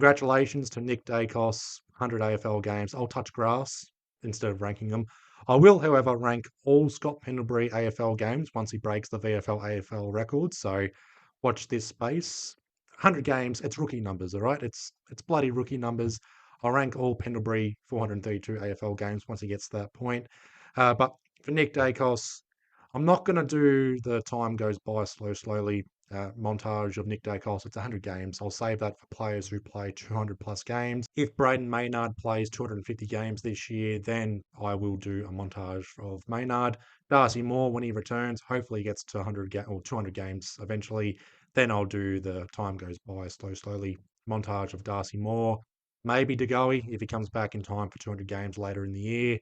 Congratulations to Nick Daicos, 100 AFL games. I'll touch grass instead of ranking them. I will, however, rank all Scott Pendlebury AFL games once he breaks the VFL AFL record. So watch this space. 100 games, it's rookie numbers, all right? It's bloody rookie numbers. I'll rank all Pendlebury 432 AFL games once he gets to that point. But for Nick Daicos, I'm not going to do the time goes by slowly montage of Nick Daicos. It's 100 games. I'll save that for players who play 200 plus games. If Braden Maynard plays 250 games this year, then I will do a montage of Maynard. Darcy Moore, when he returns, hopefully he gets to 100 or 200 games eventually. Then I'll do the time goes by slowly montage of Darcy Moore. Maybe DeGoey if he comes back in time for 200 games later in the year.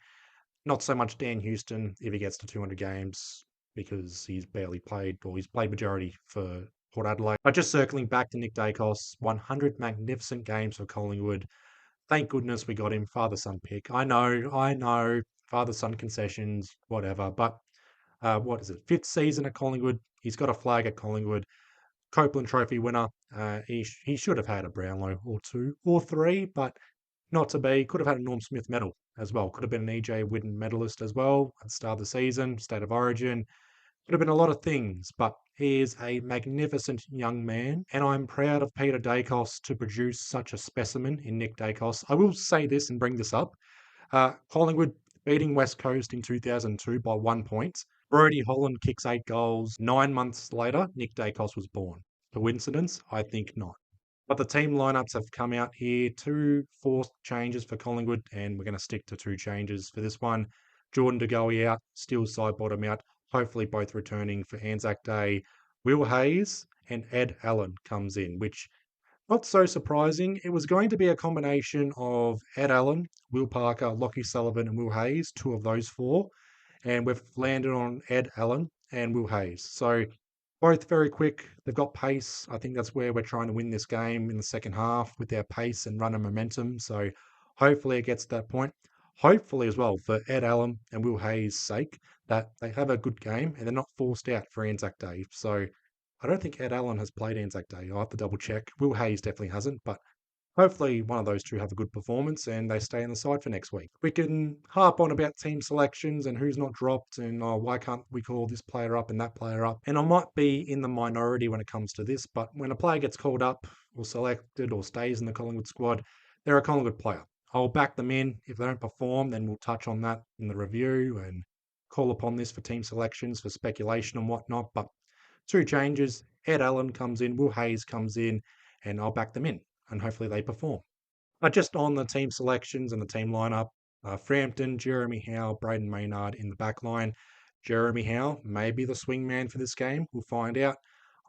Not so much Dan Houston if he gets to 200 games because he's barely played or he's played majority for Port Adelaide. But just circling back to Nick Daicos, 100 magnificent games for Collingwood. Thank goodness we got him father-son pick. I know, father-son concessions, whatever. But what is it? 5th season at Collingwood. He's got a flag at Collingwood. Copeland Trophy winner. He should have had a Brownlow or 2 or 3, but not to be. Could have had a Norm Smith medal as well. Could have been an EJ Whitten medalist as well at the start of the season, State of Origin. Could have been a lot of things, but he is a magnificent young man, and I'm proud of Peter Daicos to produce such a specimen in Nick Daicos. I will say this and bring this up. Collingwood beating West Coast in 2002 by 1 point. Brodie Holland kicks 8 goals. 9 months later, Nick Daicos was born. Coincidence? I think not. But the team lineups have come out here. 2 forced changes for Collingwood, and we're going to stick to 2 changes for this one. Jordan DeGoey out, Steele Sidebottom out, hopefully both returning for Anzac Day. Will Hayes and Ed Allen comes in, which not so surprising. It was going to be a combination of Ed Allen, Will Parker, Lockie Sullivan, and Will Hayes, 2 of those 4. And we've landed on Ed Allen and Will Hayes. So both very quick. They've got pace. I think that's where we're trying to win this game in the second half with their pace and run and momentum. So hopefully it gets to that point. Hopefully as well for Ed Allen and Will Hayes' sake that they have a good game and they're not forced out for Anzac Day. So I don't think Ed Allen has played Anzac Day. I'll have to double check. Will Hayes definitely hasn't, but hopefully one of those 2 have a good performance and they stay in the side for next week. We can harp on about team selections and who's not dropped and why can't we call this player up and that player up. And I might be in the minority when it comes to this, but when a player gets called up or selected or stays in the Collingwood squad, they're a Collingwood player. I'll back them in. If they don't perform, then we'll touch on that in the review and call upon this for team selections, for speculation and whatnot. But 2 changes. Ed Allen comes in, Will Hayes comes in, and I'll back them in and hopefully they perform. But just on the team selections and the team lineup, Frampton, Jeremy Howe, Braden Maynard in the back line. Jeremy Howe may be the swing man for this game. We'll find out.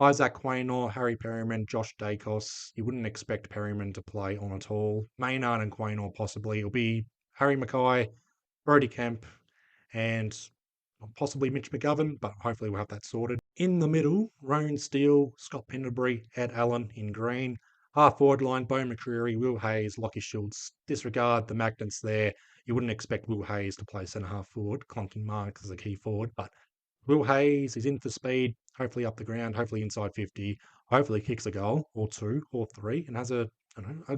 Isaac Quaynor, Harry Perryman, Josh Daicos. You wouldn't expect Perryman to play on at all. Maynard and Quaynor possibly. It'll be Harry Mackay, Brodie Kemp, and possibly Mitch McGovern, but hopefully we'll have that sorted. In the middle, Rowan Steele, Scott Pendlebury, Ed Allen in green. Half forward line, Bo McCreary, Will Hayes, Lockie Schultz. Disregard the magnets there. You wouldn't expect Will Hayes to play centre half forward. Clonking Marks as a key forward, but Will Hayes is in for speed, hopefully up the ground, hopefully inside 50, hopefully kicks a goal or 2 or 3 and has a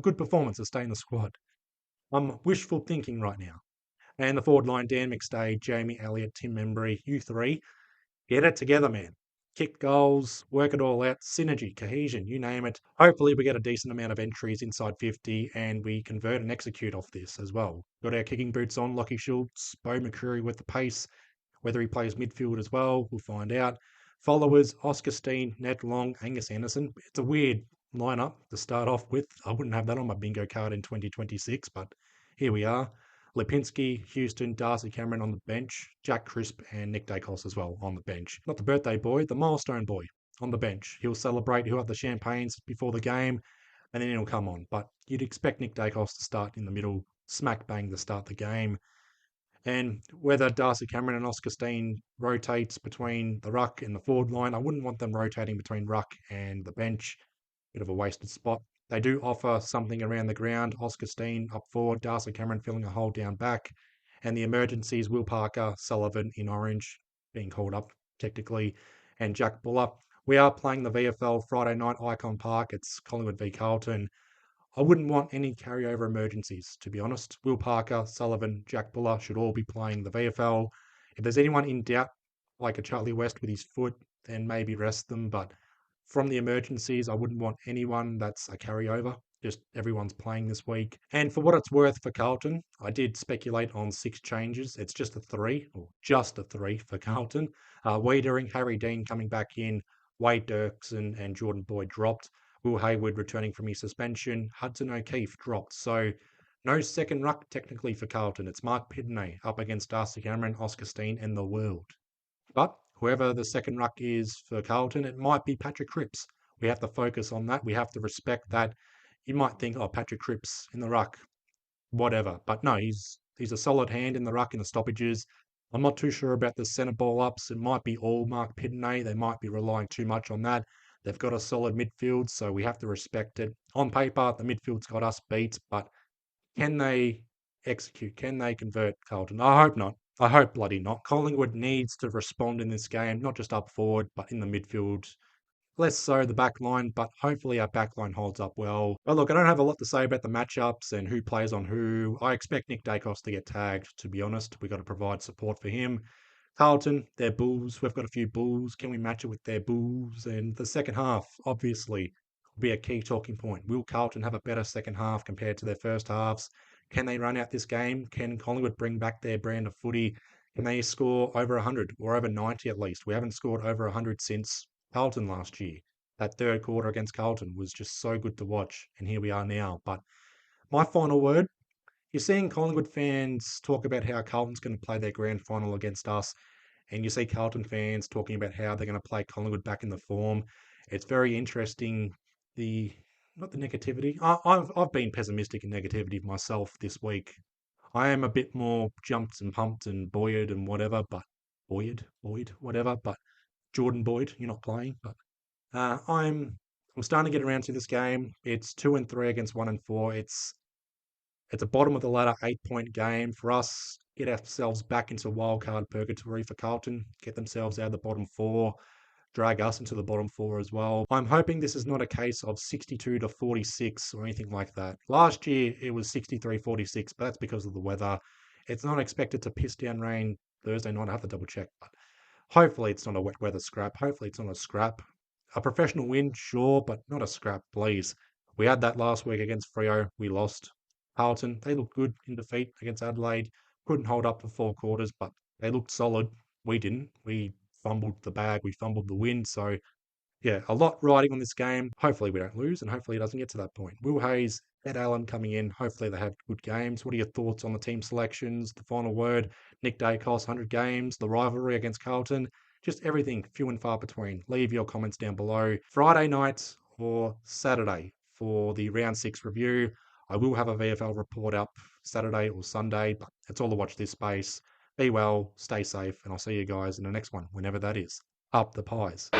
good performance to stay in the squad. I'm wishful thinking right now. And the forward line, Dan McStay, Jamie Elliott, Tim Membry, you 3. Get it together, man. Kick goals, work it all out, synergy, cohesion, you name it. Hopefully we get a decent amount of entries inside 50 and we convert and execute off this as well. Got our kicking boots on, Lockie Schultz, Bo McCreary with the pace. Whether he plays midfield as well, we'll find out. Followers, Oscar Steen, Ned Long, Angus Anderson. It's a weird lineup to start off with. I wouldn't have that on my bingo card in 2026, but here we are. Lipinski, Houston, Darcy Cameron on the bench, Jack Crisp and Nick Daicos as well on the bench. Not the birthday boy, the milestone boy on the bench. He'll celebrate, he'll have the champagnes before the game, and then he'll come on. But you'd expect Nick Daicos to start in the middle, smack bang to start the game. And whether Darcy Cameron and Oscar Steen rotates between the ruck and the forward line, I wouldn't want them rotating between ruck and the bench. Bit of a wasted spot. They do offer something around the ground. Oscar Steen up forward, Darcy Cameron filling a hole down back. And the emergencies, Will Parker, Sullivan in orange, being called up technically, and Jack Buller. We are playing the VFL Friday night, Icon Park. It's Collingwood v Carlton. I wouldn't want any carryover emergencies, to be honest. Will Parker, Sullivan, Jack Buller should all be playing the VFL. If there's anyone in doubt, like a Charlie West with his foot, then maybe rest them. But from the emergencies, I wouldn't want anyone that's a carryover. Just everyone's playing this week. And for what it's worth for Carlton, I did speculate on 6 changes. It's just a 3, or just a 3 for Carlton. Wiedering, Harry Dean coming back in, Wade Dirksen and Jordan Boyd dropped. Will Hayward returning from his suspension. Hudson O'Keefe dropped. So no second ruck technically for Carlton. It's Mark Pidney up against Darcy Cameron, Oscar Steen, and the world. But whoever the second ruck is for Carlton, it might be Patrick Cripps. We have to focus on that. We have to respect that. You might think, oh, Patrick Cripps in the ruck, whatever. But no, he's a solid hand in the ruck in the stoppages. I'm not too sure about the centre ball ups. It might be all Mark Pidney. They might be relying too much on that. They've got a solid midfield, so we have to respect it. On paper, the midfield's got us beat, but can they execute? Can they convert, Carlton? I hope not. I hope bloody not. Collingwood needs to respond in this game, not just up forward, but in the midfield. Less so the back line, but hopefully our back line holds up well. But look, I don't have a lot to say about the matchups and who plays on who. I expect Nick Daicos to get tagged, to be honest. We've got to provide support for him. Carlton, they're Bulls. We've got a few Bulls. Can we match it with their Bulls? And the second half, obviously, will be a key talking point. Will Carlton have a better second half compared to their first halves? Can they run out this game? Can Collingwood bring back their brand of footy? Can they score over 100 or over 90 at least? We haven't scored over 100 since Carlton last year. That third quarter against Carlton was just so good to watch, and here we are now. But my final word, you're seeing Collingwood fans talk about how Carlton's going to play their grand final against us, and you see Carlton fans talking about how they're going to play Collingwood back in the form. It's very interesting. The Not the negativity. I've been pessimistic and negativity myself this week. I am a bit more jumped and pumped and buoyed and whatever, but whatever. But Jordan Boyd, you're not playing, but I'm starting to get around to this game. It's 2-3 against 1-4. It's a bottom of the ladder 8-point game for us. Get ourselves back into wildcard purgatory for Carlton. Get themselves out of the bottom 4. Drag us into the bottom 4 as well. I'm hoping this is not a case of 62-46 or anything like that. Last year it was 63-46, but that's because of the weather. It's not expected to piss down rain Thursday night. I have to double check, but hopefully it's not a wet weather scrap. Hopefully it's not a scrap. A professional win, sure, but not a scrap, please. We had that last week against Freo. We lost. Carlton, they looked good in defeat against Adelaide. Couldn't hold up for 4 quarters, but they looked solid. We didn't. We fumbled the bag. We fumbled the win. So, yeah, a lot riding on this game. Hopefully we don't lose, and hopefully it doesn't get to that point. Will Hayes, Ed Allen coming in. Hopefully they have good games. What are your thoughts on the team selections? The final word, Nick Daicos, 100 games, the rivalry against Carlton, just everything few and far between. Leave your comments down below. Friday night or Saturday for the round 6 review. I will have a VFL report up Saturday or Sunday, but it's all to watch this space. Be well, stay safe, and I'll see you guys in the next one, whenever that is. Up the pies.